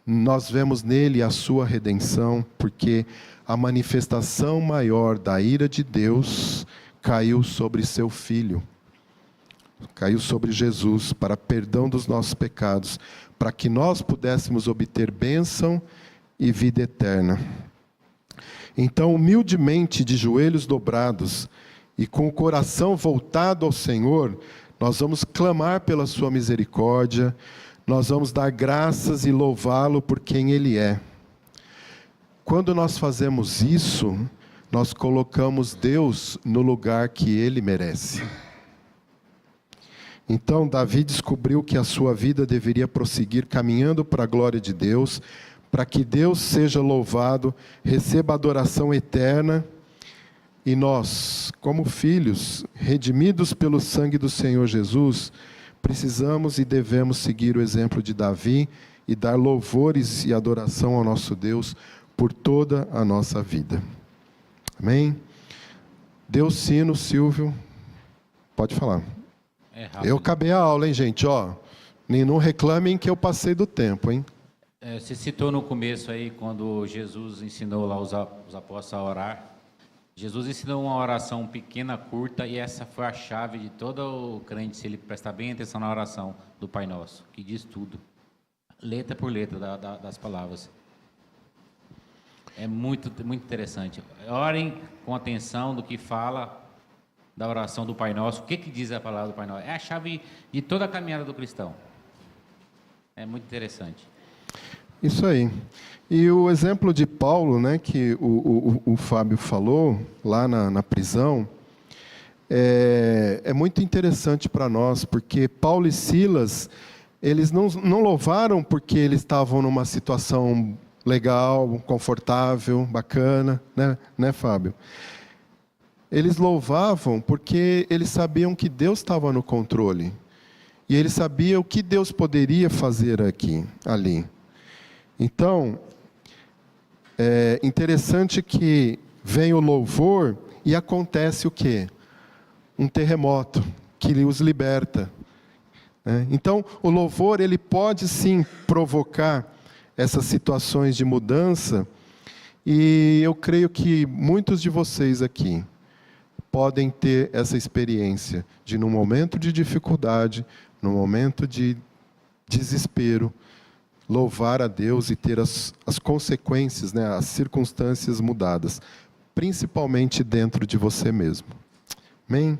nós vemos nele a sua redenção, porque a manifestação maior da ira de Deus caiu sobre seu Filho, caiu sobre Jesus, para perdão dos nossos pecados, para que nós pudéssemos obter bênção e vida eterna. Então, humildemente, de joelhos dobrados e com o coração voltado ao Senhor, nós vamos clamar pela sua misericórdia, nós vamos dar graças e louvá-lo por quem Ele é. Quando nós fazemos isso, nós colocamos Deus no lugar que Ele merece. Então, Davi descobriu que a sua vida deveria prosseguir caminhando para a glória de Deus, para que Deus seja louvado, receba adoração eterna, e nós, como filhos, redimidos pelo sangue do Senhor Jesus, precisamos e devemos seguir o exemplo de Davi e dar louvores e adoração ao nosso Deus por toda a nossa vida. Amém? Dê o sino, Silvio. Pode falar. Eu acabei a aula, hein, gente? Ó, não reclamem que eu passei do tempo, hein? Você citou no começo aí, quando Jesus ensinou lá os apóstolos a orar. Jesus ensinou uma oração pequena, curta, e essa foi a chave de todo o crente, se ele prestar bem atenção na oração do Pai Nosso, que diz tudo, letra por letra das palavras. É muito, muito interessante. Orem com atenção do que fala da oração do Pai Nosso. O que diz a palavra do Pai Nosso? É a chave de toda a caminhada do cristão. É muito interessante. Isso aí. E o exemplo de Paulo, né, que o Fábio falou, lá na prisão, é muito interessante para nós, porque Paulo e Silas, eles não louvaram porque eles estavam numa situação legal, confortável, bacana, né, Fábio? Eles louvavam porque eles sabiam que Deus estava no controle. E eles sabiam o que Deus poderia fazer ali. Então, é interessante que vem o louvor e acontece o quê? Um terremoto que os liberta. Né? Então, o louvor, ele pode sim provocar essas situações de mudança, e eu creio que muitos de vocês aqui podem ter essa experiência de, num momento de dificuldade, num momento de desespero, louvar a Deus e ter as consequências, né, as circunstâncias mudadas, principalmente dentro de você mesmo. Amém?